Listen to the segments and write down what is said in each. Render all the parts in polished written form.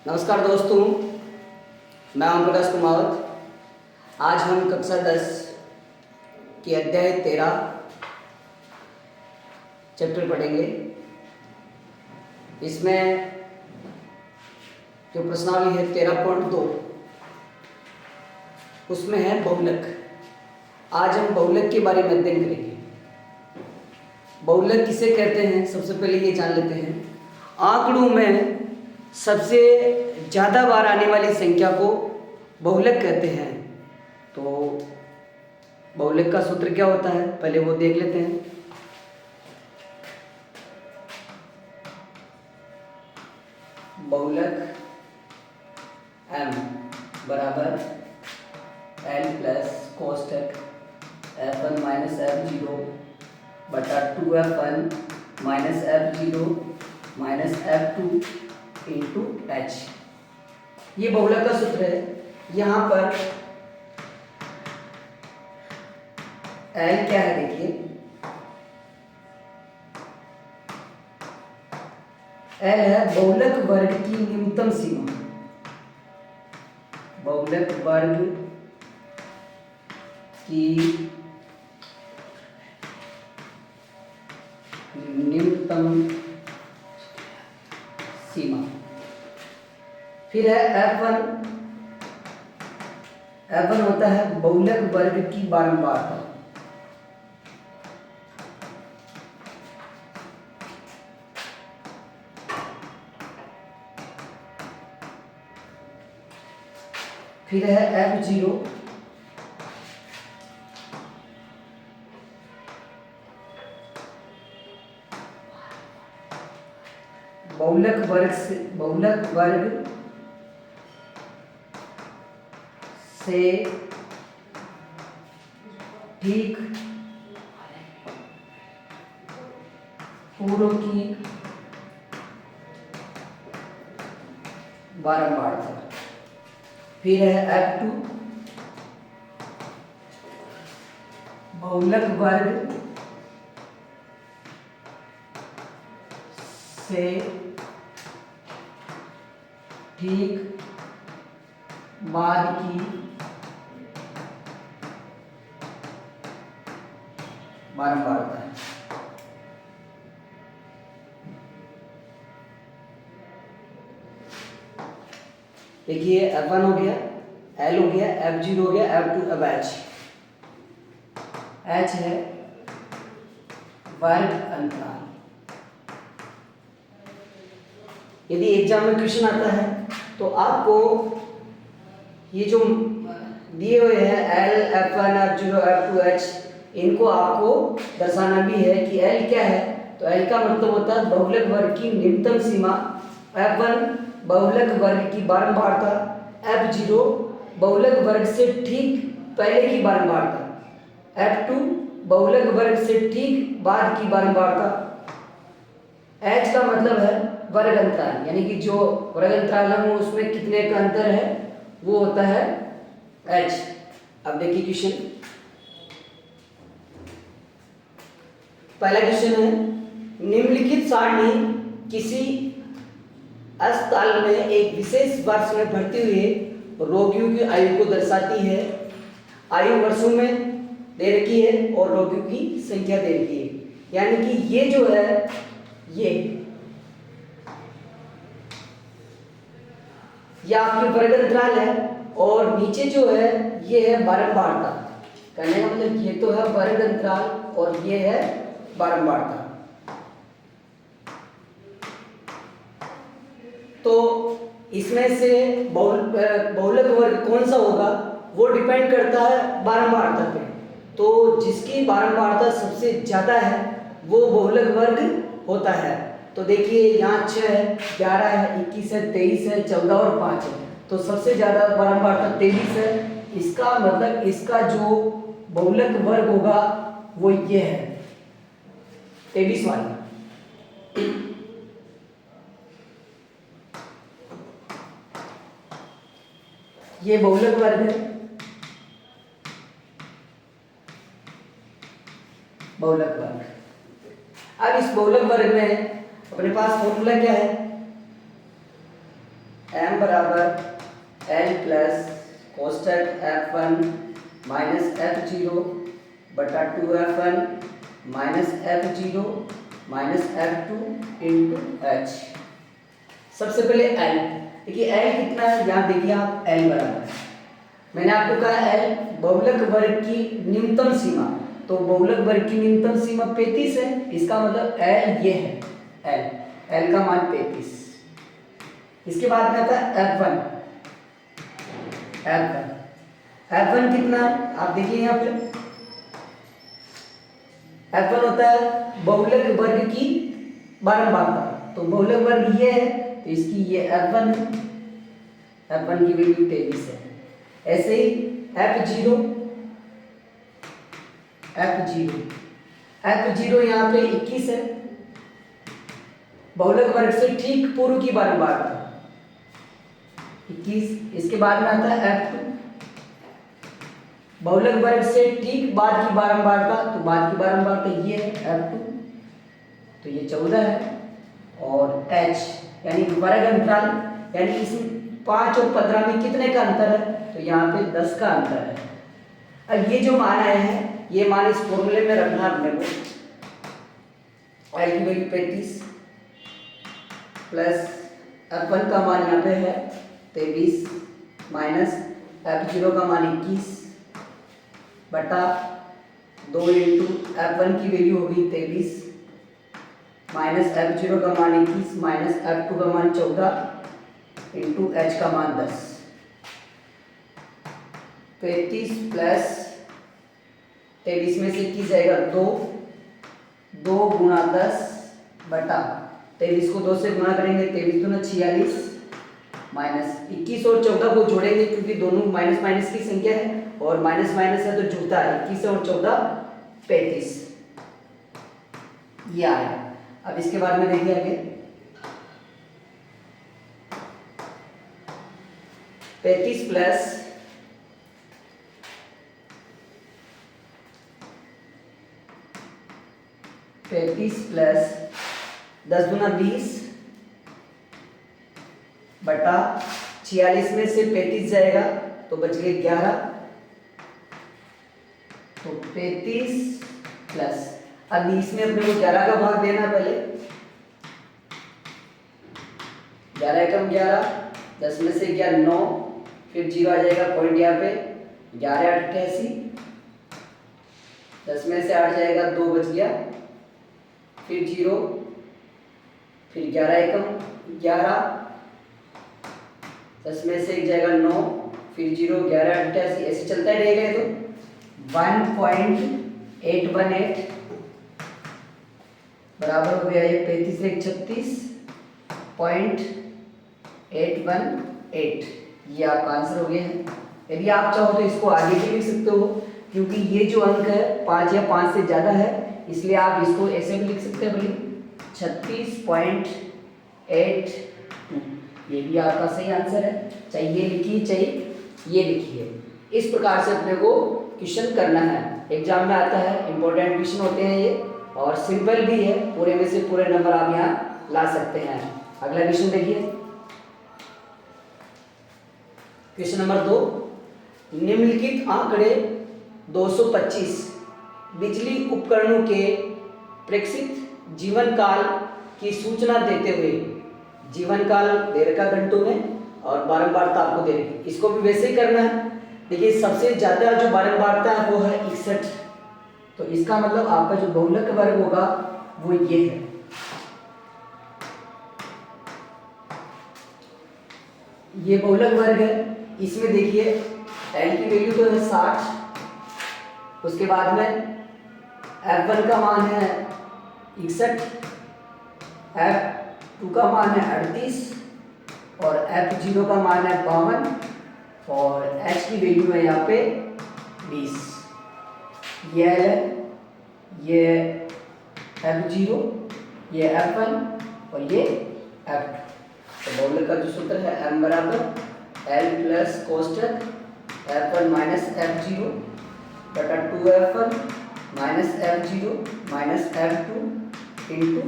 नमस्कार दोस्तों, मैं ओम प्रकाश कुमावत। आज हम कक्षा 10 की अध्याय 13 चैप्टर पढ़ेंगे। इसमें जो प्रश्नावली है 13.2 उसमें है बहुलक। आज हम बहुलक के बारे में अध्ययन करेंगे। बहुलक किसे कहते हैं, सबसे पहले ये जान लेते हैं। आंकड़ों में सबसे ज़्यादा बार आने वाली संख्या को बहुलक कहते हैं। तो बहुलक का सूत्र क्या होता है, पहले वो देख लेते हैं। बहुलक m बराबर l plus कोष्टक f1 minus f0 बटा 2f1 minus f0 minus f2 into h। ये बहुलक का सूत्र है। यहाँ पर l क्या है, देखिए l है बहुलक वर्ग की न्यूनतम सीमा। बहुलक वर्ग की न्यूनतम सीमा। फिर है f1 होता है बहुलक वर्ग की बारंबारता। फिर है f0 बहुलक वर्ग से ठीक पूर्व की बारंबारता। फिर है f2 बहुलक वर्ग से ठीक बाद की बारंबारता है। देखिए f1 हो गया, l हो गया, f0 हो गया, f2, अब h है वर्ग अंतराल। यदि एग्जाम में क्वेश्चन आता है तो आपको ये जो दिए हुए हैं l, f1, f0, f2, h, इनको आपको दर्शाना भी है कि l क्या है। तो l का मतलब होता है बहुलक वर्ग की न्यूनतम सीमा, f1 बहुलक वर्ग की बारंबारता, f0 बहुलक वर्ग से ठीक पहले की बारंबारता, f2 बहुलक वर्ग से ठीक बाद की बारंबारता, h का मतलब है वर्ग अंतराल, यानी कि जो वर्ग अंतराल है उसमें कितने का अंतर है वो होता है h। अब देखिए क्वेश्चन, पहला क्वेश्चन है निम्नलिखित सारणी किसी अस्पताल में एक विशेष वर्ष में भर्ती हुए रोगियों की आयु को दर्शाती है। आयु वर्षों में दे रखी है और रोगियों की संख्या दे रखी है। यानी कि ये जो है ये आपके वर्ग अंतराल है और नीचे जो है ये है बारंबारता। कहने का मतलब ये तो है वर्ग अंतराल और ये है बारंबारता। तो इसमें से बहुलक वर्ग कौन सा होगा वो डिपेंड करता है बारंबारता पे। तो जिसकी बारंबारता सबसे ज़्यादा है वो बहुलक वर्ग होता है। तो देखिए यहाँ 6 है, 11 है, 21 है, 23 है, 14 और 5 है। तो सबसे ज़्यादा बारंबारता 23 है। इसका मतलब इसका जो बहुलक वर्ग होगा वो ये है 23 वाला। ये बहुलक वर्ग है, बहुलक वर्ग। अब इस बहुलक वर्ग में अपने पास फॉर्मूला क्या है, m बराबर L plus कोष्टक F1 minus F0 बटा 2F1 minus F0 minus F2 into H. सबसे पहले L, देखिए L कितना है, यहाँ देखिए आप L बराबर, मैंने आपको कहा L बहुलक वर्ग की न्यूनतम सीमा, तो बहुलक वर्ग की न्यूनतम सीमा 35 है, इसका मतलब L ये है L का मान 35। इसके बाद में आता है F1 कितना है, आप देखिए यहाँ पे F1 होता है बहुलक वर्ग की बारंबारता, तो बहुलक वर्ग ये है तो इसकी ये F1 है, F1 की वैल्यू 23 है। ऐसे ही F0 यहाँ पे 21 है, बहुलक वर्ग से ठीक पूर्व की बारंबारता 21। इसके बाद में आता है F2, बहुलक वर्ग से ठीक बाद की बारंबारता, तो बाद की बारंबारता ये है F2, तो ये 14 है। और H यानी वर्ग अंतराल, यानी इसमें 5 और 15 में कितने का अंतर है, तो यहाँ पे 10 का अंतर है। अब ये जो मान आए हैं ये मान इस फॉर्मूले में रखना अपने को, L की वैल्यू 35 प्लस F1 का मान यहाँ पे है 23 माइनस F0 का मान 21 बटा 2 इंटू F1 की वैल्यू होगी 23 माइनस F0 का मान 21 माइनस F2 का मान 14 इंटू H का मान 10। 35 प्लस 23 में से 21 जाएगा 2 गुणा 10 बटा 23 को 2 से गुणा करेंगे, 23 दूना 46 माइनस 21 और 14 को जोड़ेंगे क्योंकि दोनों माइनस माइनस की संख्या है और माइनस माइनस है तो जुड़ता है, 21 और 14 35 ये आया। अब इसके बाद में देखिए आगे 35 प्लस 10 दूना 20 बटा 46 में से 35 जाएगा तो बच गए 11, तो 35 प्लस, अब इसमें अपने को 11 का भाग देना, पहले 11 एकम 11, 10 में से 11 9, फिर 0 आ जाएगा पॉइंट यहाँ पे, 11 8 88, 10 में से 8 जाएगा 2 बच गया, फिर 0, फिर 11 एकम 11, 10 में से 1 जाएगा 9, फिर 0 11 88, ऐसे चलता ही रहेगा। तो 1.818 बराबर हो गया ये 35 से 36.818, ये आपका आंसर हो गया है। यदि आप चाहो तो इसको आगे भी लिख सकते हो क्योंकि ये जो अंक है 5 या 5 से ज़्यादा है, इसलिए आप इसको ऐसे भी लिख सकते हैं भाई 36.82, ये भी आपका सही आंसर है। चाहे ये लिखिए चाहे ये लिखिए, इस प्रकार से अपने को क्वेश्चन करना है, एग्जाम में आता है, इंपॉर्टेंट क्वेश्चन होते हैं ये और सिंपल भी है, पूरे में से पूरे नंबर आप यहाँ ला सकते हैं। अगला क्वेश्चन देखिए, क्वेश्चन नंबर 2, निम्नलिखित आंकड़े 225 बिजली उपकरणों के प्रेक्षित जीवन काल की सूचना देते हुए, जीवन काल दे रखा घंटों में और बारंबारता आपको दे रखी, इसको भी वैसे ही करना है। देखिए सबसे ज्यादा जो बारंबारता है वो है 61, तो इसका मतलब आपका जो बहुलक वर्ग होगा वो ये है। ये बहुलक वर्ग है, इसमें देखिए L की वैल्यू तो है 60, उसके बाद में F1 का मान है 61, F2 का मान है 38 और F0 का मान है 52 और H की वैल्यू है यहाँ पे 20। ये है, ये F0, ये F1 और ये F2। तो बहुलक का जो सूत्र है M बराबर L plus कोष्टक F1 minus F0 बटा 2F1 minus F0 minus F2 into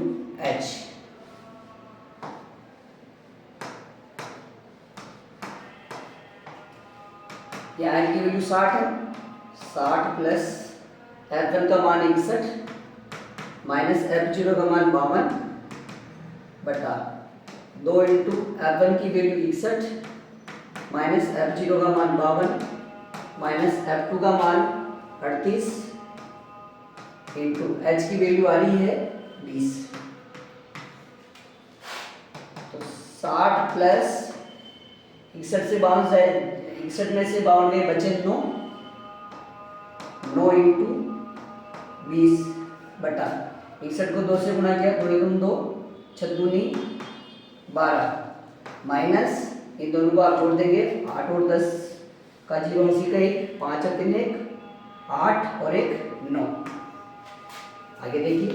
H। यहाँ एल की वैल्यू 60 है, 60 प्लस F1 का मान 61 माइनस F0 का मान 52 बटा 2 इंटू F1 की वैल्यू 61 माइनस F0 का मान 52 माइनस F2 का मान 38 इंटू H की वैल्यू आ रही है 20। तो 60 प्लस 61 से 52 जाए, 61 में से 52 गए बचे 9, 9 इंटू 20 बटा 61 को 2 से गुणा किया, 2 एकम 2, 6 दूनी 12 माइनस इन दोनों को आप जोड़ देंगे, 8 और 10 का 0 उसी का 1, 5 और 3 1, 8 और 1 9। आगे देखिए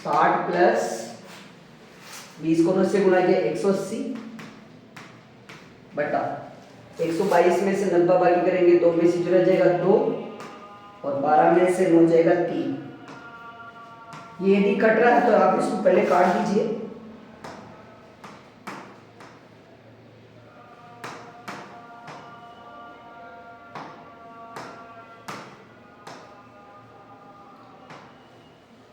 60 प्लस 20 को 9 से गुणा किया 180 बटा 122 में से 90 बाकी करेंगे, 2 में से जुड़ा जाएगा 2 और 12 में से 9 जाएगा 3। ये यदि कट रहा है तो आप इसको पहले काट दीजिए।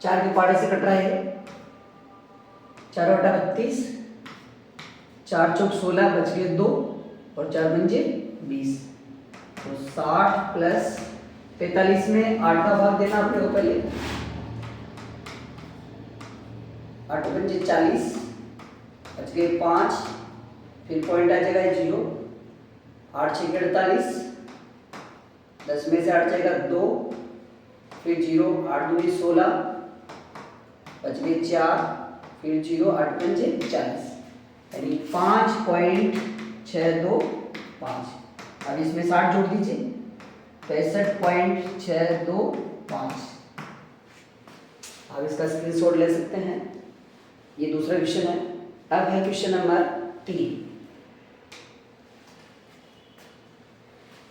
चार के पाड़े से कट रहा है, 4 बटा 32, 4 चौक 16 बच गए 2 और 4 पंजे 20। तो 60 प्लस 45 में 8 का भाग देना अपने को पहले, 8 पंजे 40 बच गए 5, फिर पॉइंट आ जाएगा 0, 8 6 48, 10 में से 8 जाएगा 2, फिर 0, 8 दूनी 16 बच गए 4, फिर 0, 8 पंजे 40 यानी 5.625। अब इसमें 60 जोड़ दीजिए, 65.625। अब इसका स्क्रीनशॉट ले सकते हैं। ये दूसरा क्वेश्चन है। अब है क्वेश्चन नंबर 3।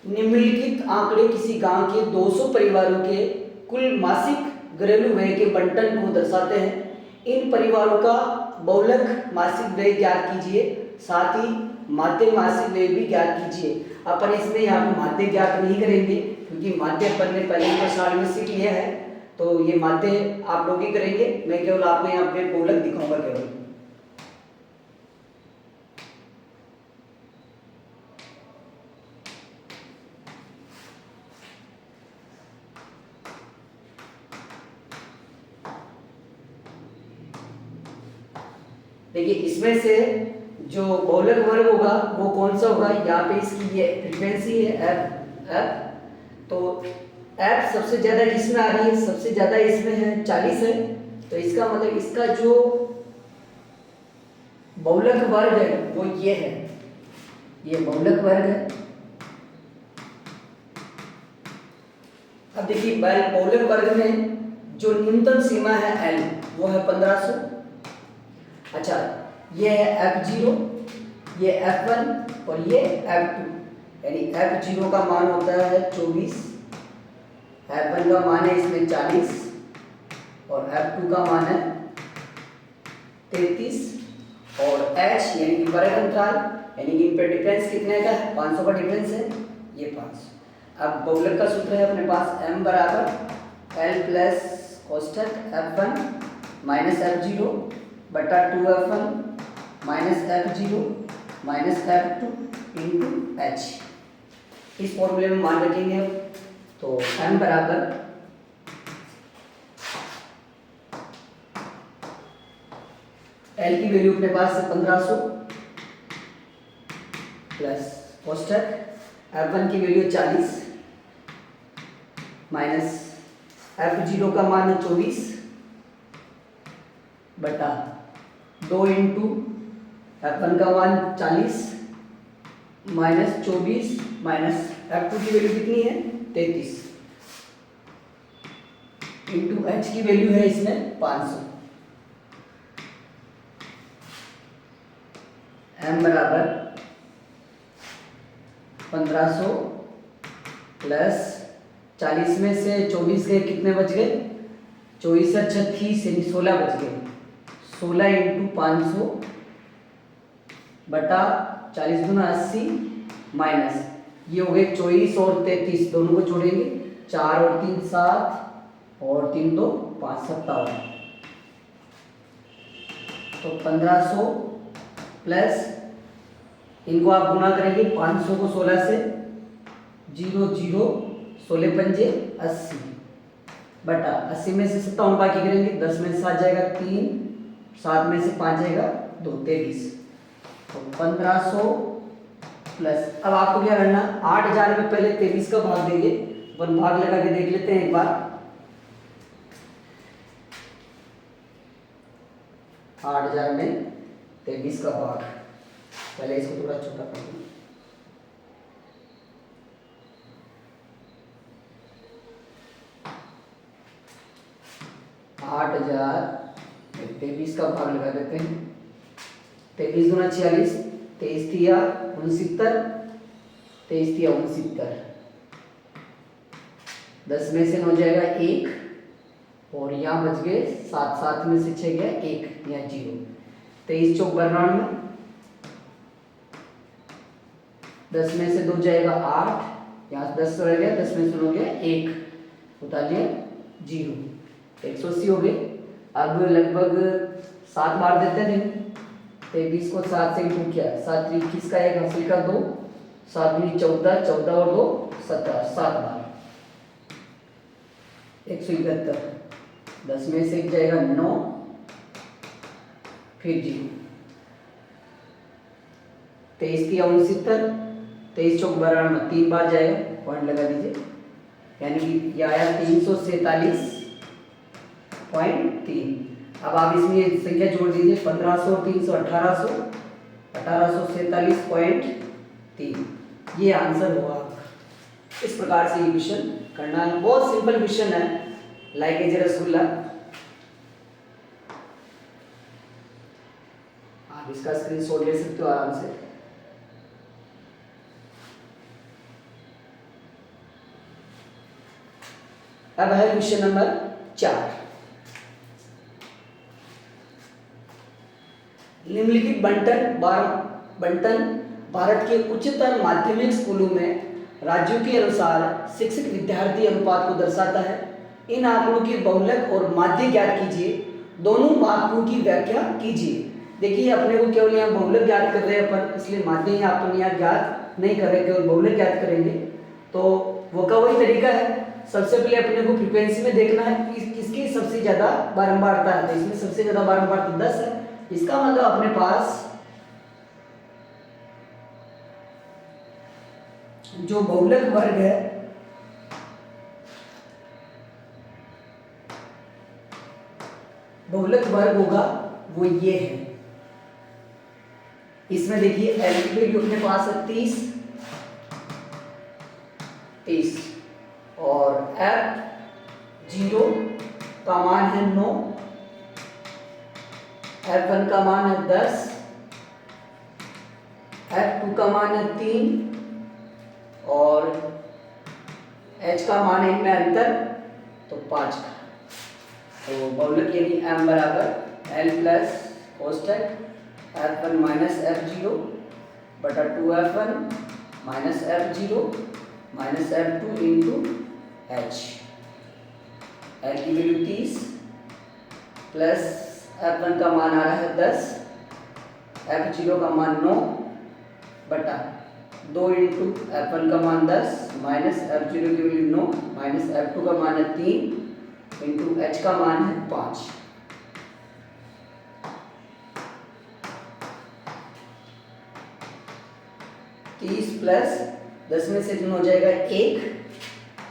निम्नलिखित आंकड़े किसी गांव के 200 परिवारों के कुल मासिक घरेलू व्यय के बंटन को दर्शाते हैं। इन परिवारों का बहुलक मासिक व्यय ज्ञात कीजिए, साथ ही माध्य मासिक व्यय भी ज्ञात कीजिए। अपन इसमें यहाँ पे माध्य ज्ञात नहीं करेंगे क्योंकि माध्य अपन ने पहले प्रश्नावली में सीख लिया है, तो ये माध्य आप लोग ही करेंगे। मैं केवल आपको यहाँ पे बहुलक दिखाऊंगा केवल। देखिए इसमें से जो बहुलक वर्ग होगा वो कौन सा होगा, यहाँ पे इसकी ये फ्रीक्वेंसी है एफ। तो एफ सबसे ज्यादा किसमें आ रही है, सबसे ज्यादा इसमें है 40 है। तो इसका मतलब इसका जो बहुलक वर्ग है वो ये है, ये बहुलक वर्ग है। अब देखिए बहुलक वर्ग में जो न्यूनतम सीमा है एल वो है 1500। अच्छा ये है F0, ये F1 और ये F2, यानी F0 का मान होता है 24, F1 का मान है इसमें 40 और F2 का मान है 33 और H यानी कि वर्ग अंतराल यानी कि इन पर डिफरेंस कितने का है, 500 का डिफरेंस है, ये 500। अब बहुलक का सूत्र है अपने पास m बराबर L प्लस कोष्ठक F1 माइनस F0 बटा 2F1 minus F0 minus F2 into H। इस फॉर्मूले में मान रखेंगे। तो m बराबर L की वैल्यू अपने पास है 1500 प्लस कोष्ठक F1 की वैल्यू 40 माइनस F0 का मान है 24 बटा 2 इंटू F1 का मान 40 माइनस 24 माइनस F2 की वैल्यू कितनी है 33 इंटू H की वैल्यू है इसमें 500। m बराबर 1500 प्लस 40 में से 24 गए कितने बच गए, 24 से 36 यानी 16 बच गए, 16 इंटू 500 बटा 40 गुना 80 माइनस ये हो गए 24 और 33, दोनों को जोड़ेंगे 4 और 3 7 और 3 2 5 57। तो 1500 प्लस इनको आप गुना करेंगे 500 को 16 से, 0 0 16 पंजे 80 बटा 80 में से 57 बाकी करेंगे, 10 में से 7 जाएगा 3, 7 में से 5 जाएगा 2, 23। तो 1500 प्लस, अब आपको क्या करना, 8000 में पहले 23 का भाग देंगे, अपन भाग लगा के देख लेते हैं एक बार। 8000 में 23 का भाग, पहले इसको थोड़ा छोटा कर दूं। 8000 में 23 का भाग लगा देते हैं। 23 दूना 46, 23 तिया 69, 23 तिया 69, 10 में से 9 जाएगा 1 और यहाँ बच गए 7, 7 में से 6 गया 1, यहाँ 0, 23 चौक 92, 10 में से 2 जाएगा 8, यहाँ 10 रह गया, 10 में से 9 गया 1, उतार लिया 0, 180 हो गए। अब लगभग 7 बार देते हैं, 23 को 7 से इंटू किया, 7 21 का 1 हासिल कर 2, 7 में 14, 14 और 2 17, 7 बार 171, 10 में से 1 जाएगा 9, फिर 0, 23 की 69, 23 चौक 92, 3 बार जाएगा, पॉइंट लगा दीजिए, यानी कि ये आया 347.3। अब आप इसमें ये संख्या जोड़ दीजिए, 1500 300 1800, 1847.3, ये आंसर हुआ। इस प्रकार से ये क्वेश्चन करना है, बहुत सिंपल क्वेश्चन है, लाइक एज रसगुल्ला। आप इसका स्क्रीनशॉट ले सकते हो आराम से। अब है क्वेश्चन नंबर 4। निम्नलिखित बंटन भारत के उच्चतर माध्यमिक स्कूलों में राज्यों के अनुसार शिक्षक विद्यार्थी अनुपात को दर्शाता है। इन आंकड़ों के बहुलक और माध्य ज्ञात कीजिए, दोनों मापों की व्याख्या कीजिए। देखिए अपने को केवल यहाँ बहुलक ज्ञात कर रहे हैं अपन, इसलिए माध्य यहाँ अपन यहाँ ज्ञात नहीं कर रहे, केवल बहुलक ज्ञात करेंगे। तो वो का वही तरीका है, सबसे पहले अपने को फ्रीक्वेंसी में देखना है कि किसकी सबसे ज्यादा बारंबारता है। तो इसमें सबसे ज्यादा बारंबारता 10 है, इसका मतलब अपने पास जो बहुलक वर्ग है बहुलक वर्ग होगा वो ये है। इसमें देखिए एल की वैल्यू अपने पास है 30 और F0 का मान है 9, F1 का मान है 10, F2 का मान है 3 और H का मान है इनमें अंतर तो 5 का। तो बहुलक यानी M बराबर L plus कोष्टक F1 minus F0 बटा 2F1 minus F0 minus F2 into H। L की वैल्यू 30 प्लस F1 का मान आ रहा है 10, F0 का मान 9 बटा 2 इंटू F1 का मान 10 माइनस F0 की वैल्यू 9 माइनस F2 का मान है 3 इंटू H का मान है 5। 30 प्लस 10 में से 3 हो जाएगा 1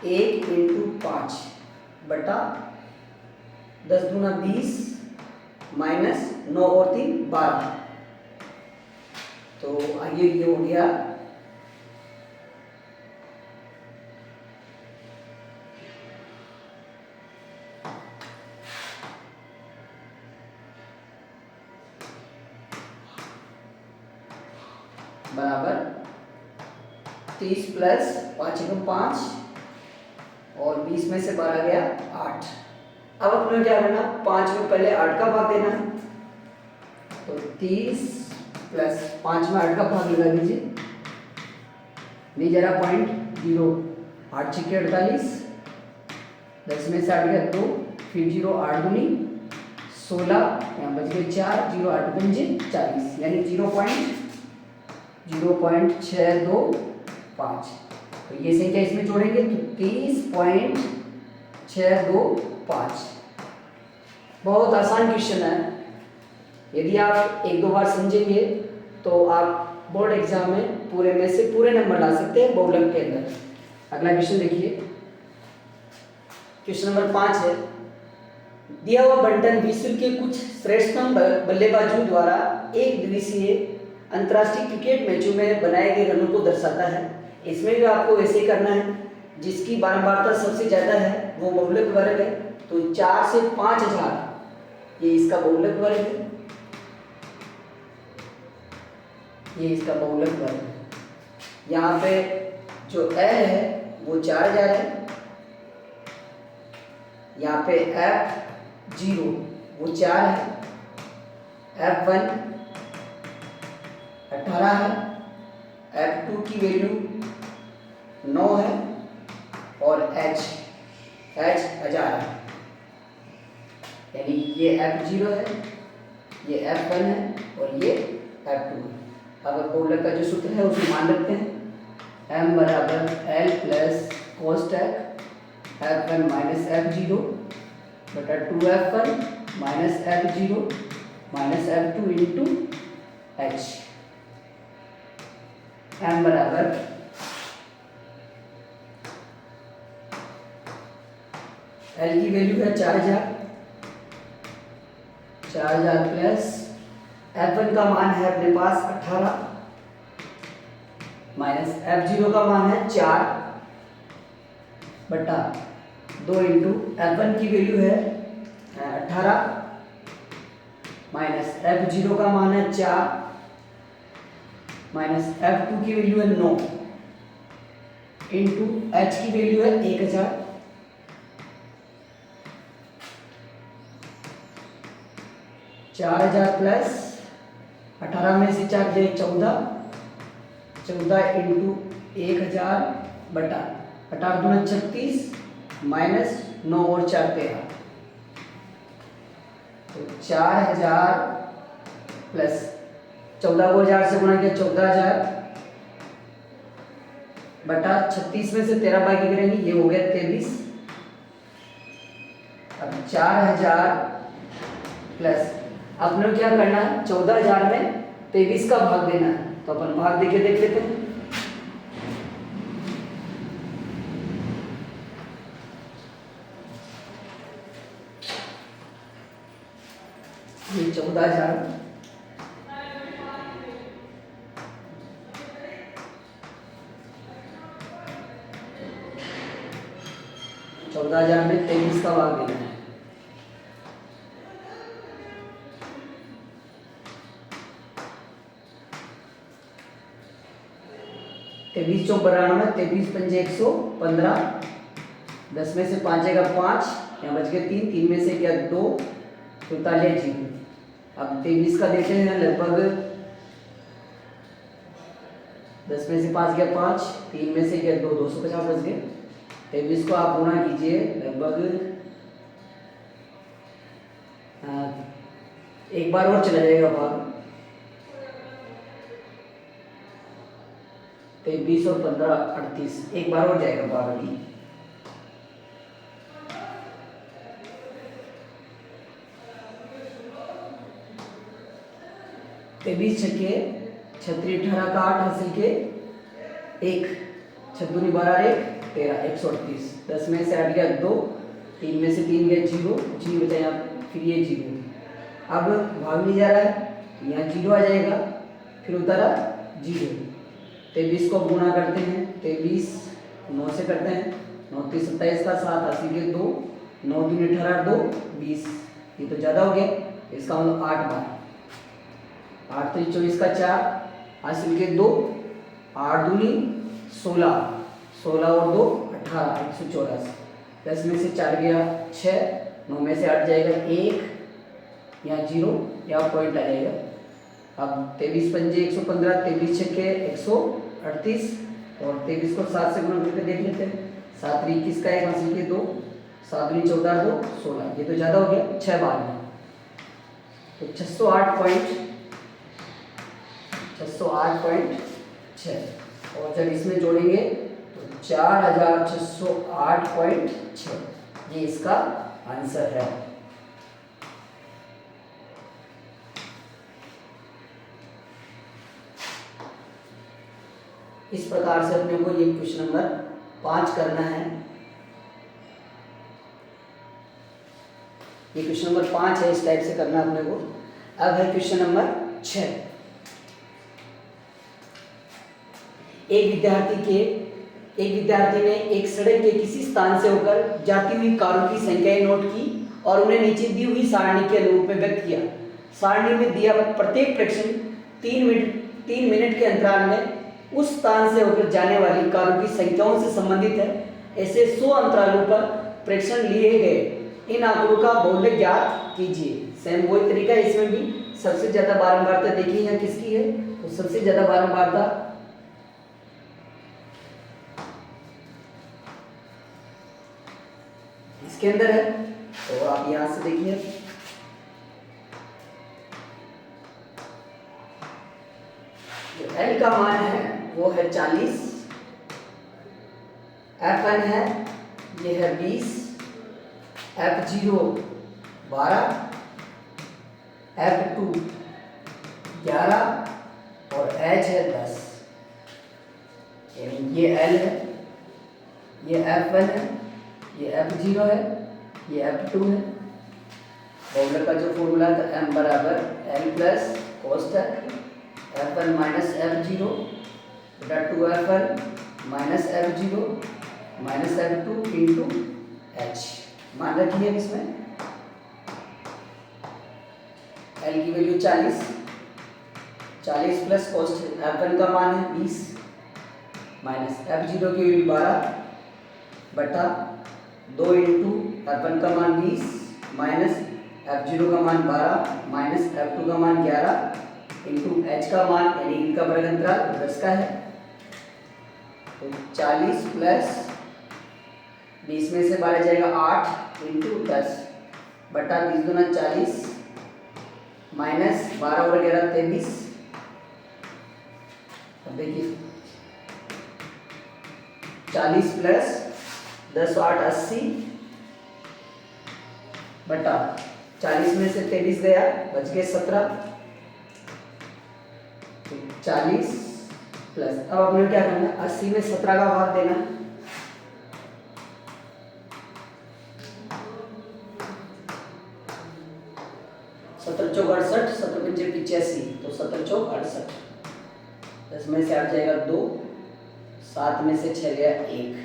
इंटू 5 बटा 10 दूना 20 माइनस 9 और 3 12। तो आइए ये हो गया बराबर 30 प्लस 5 एकम 5 और 20 में से 12 गया 8। अब अपने क्या करना, 5 में पहले 8 का भाग देना है, तो 30 प्लस 5 में 8 का भाग लगा दीजिए नहीं जरा 0.0, 8 छक्के 48, 10 में से 8 गया 2, फिर 0, 8 दूनी 16, यहाँ बच गए 4, 0 8 पंजे 40, यानी 0.625। तो ये संख्या इसमें जोड़ेंगे तो 30.625। बहुत आसान क्वेश्चन है, यदि आप एक दो बार समझेंगे तो आप बोर्ड एग्जाम में पूरे में से पूरे नंबर ला सकते हैं बहुलक के अंदर। अगला क्वेश्चन देखिए, क्वेश्चन नंबर 5 है, दिया हुआ बंटन विश्व के कुछ श्रेष्ठतम बल्लेबाजों द्वारा एक दिवसीय अंतर्राष्ट्रीय क्रिकेट मैचों में बनाए गए रनों को दर्शाता है। इसमें भी आपको वैसे ही करना है, जिसकी बारंबारता सबसे ज्यादा है वो बहुलक वर्ग है। तो 4 से 5000 ये इसका बहुलक वर्ग है, ये इसका बहुलक वर्ग है। यहाँ पे जो L है वो 4000 है, यहाँ पे F0 वो 4 है, F1 18 है, F2 की वैल्यू 9 है और H 1000 है। यानी ये F0 है, ये F1 है और ये F2 है। अब बहुलक का जो सूत्र है उसको मान रखते हैं, m बराबर L plus कोष्टक F1 minus F0 बटा 2F1 minus F0 minus F2 into H। m बराबर L की वैल्यू है 4000 प्लस F1 का मान है अपने पास 18 माइनस F0 का मान है 4 बटा 2 इंटू F1 की वैल्यू है 18 माइनस F0 का मान है 4 माइनस F2 की वैल्यू है 9 इंटू H की वैल्यू है 1000। 4000 प्लस 18 में से 4 गए 14 इंटू 1000 बटा 18 दूना 36 माइनस 9 और 4 13। तो 4000 प्लस 14 को 1000 से गुणा किया 14000 बटा 36 में से 13 बाकी करेंगे, ये हो गया 23। अब 4000 प्लस अपने क्या करना है, 14000 में 23 का भाग देना है। तो अपन भाग देके देख लेते हैं। ये 14000 में 23 का भाग देना है। तेईस 23 पंजे 115, 10 में से 5 जाएगा 5, यहाँ बच गए 3, 3 में से क्या 2, तो 0। अब 23 का देते हैं लगभग 10 में से 5 गया 5, 3 में से क्या 2, 250 बच गए। 23 को आप गुणा कीजिए लगभग एक बार और चला जाएगा भाग, 23 और 15 38, एक बार और जाएगा भाग अभी। तेईस छक्के 36 18 का 8 हासिल के 1, 6 दूनी 12 1 13 138, 10 में से 8 गया 2, 3 में से 3 गया 0, कुछ नहीं बचा यहाँ, फिर ये 0। अब भाग नहीं जा रहा है, यहाँ 0 आ जाएगा, फिर उतारा 0। 23 को गुणा करते हैं, 23 9 से करते हैं, 9 3 27 का 7 हासिल के 2, 9 दूनी 18 2 20, ये तो ज़्यादा हो गया, इसका मतलब 8 बार, 8 3 24 का 4 हासिल के 2, 8 दूनी 16, 16 और 2 18 184, 10 में से 4 गया 6, 9 में से 8 जाएगा 1, यहाँ 0, यहाँ पॉइंट आ जाएगा। अब 23 पंजे 115, 23 छक्के 138, और 23 को 7 से गुणा करके देख लेते हैं। 7 3 21 का 1 हासिल किए 2, 7 दूनी 14 2 16, ये तो ज़्यादा हो गया 6 बार में, तो 608.6 और जब इसमें जोड़ेंगे तो 4608.6, ये इसका आंसर है। इस प्रकार से अपने को ये क्वेश्चन नंबर 5 करना है। ये क्वेश्चन नंबर 5 है, इस टाइप से करना है अपने को। अब है क्वेश्चन नंबर 6। एक विद्यार्थी ने एक सड़क के किसी स्थान से होकर जाती हुई कारों की संख्याएं नोट की और उन्हें नीचे दी हुई सारणी के अनुरूप में व्यक्त किया। सारणी में दिया प्रत्येक प्रेक्षण 3 मिनट के अंतराल में उस स्थान से होकर जाने वाली कारों की संख्याओं से संबंधित है। ऐसे 100 अंतरालों पर प्रेक्षण लिए गए। इन आंकड़ों का बहुल्य ज्ञात कीजिए। सेम वही तरीका है, इसमें भी सबसे ज्यादा बारंबारता देखी है किसकी है, तो सबसे ज्यादा बारंबारता इसके अंदर है, तो आप यहां से देखिए। L का मान है वो है 40, F1 है ये है 20, F0 12, F2 11 और H है 10। ये L है, ये F1 है, ये F0 है, ये F2 है। बहुलक का जो फॉर्मूला था m बराबर L plus कोष्टक F1 minus F0 बटा 2F1 minus F0 minus F2 into H। मान रखिए इसमें L की वैल्यू 40 प्लस कोष्ट F1 का मान है 20 माइनस F0 की वैल्यू 12 बटा 2 इंटू F1 का मान 20 माइनस F0 का मान 12 माइनस F2 का मान 11 इंटू H का मान यानी इनका वर्ग अंतराल 10 का है। तो 40 प्लस 20 में से 12 जाएगा 8 इंटू 10 बटा 20 दूना 40 माइनस 12 और 11 23। अब देखिए 40 प्लस 10 8 80 बटा 40 में से 23 गया बच गए 17। 40 प्लस अब अपने क्या करना है 80 में 17 का भाग देना। 17 चौक 68, 17 पंचे 85, तो 17 चौक 68। 10 में से 8 जाएगा 2, 7 में से 6 गया 1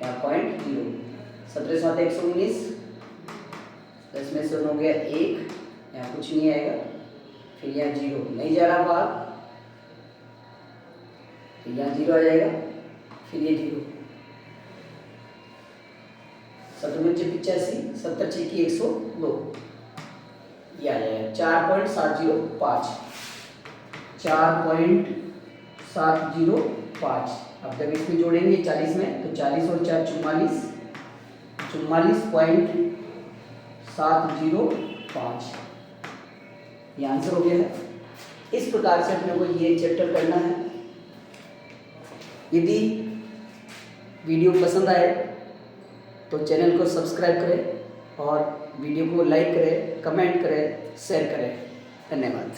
या 0.0। 17 7 119, 10 में से 9 गया 1 यहाँ कुछ नहीं आएगा, फिर यहाँ 0 नहीं जा रहा भाग, फिर यहाँ 0 आ जाएगा, फिर ये 0। 17 पंचे 85, 17 6 की 102, ये आ जाएगा 4.705। 4.705। अब जब इसमें जोड़ेंगे 40 में तो 40 और 4 44, 44.705 ये आंसर हो गया है। इस प्रकार से अपने को ये चैप्टर करना है। यदि वीडियो पसंद आए तो चैनल को सब्सक्राइब करें और वीडियो को लाइक करें, कमेंट करें, शेयर करें। धन्यवाद।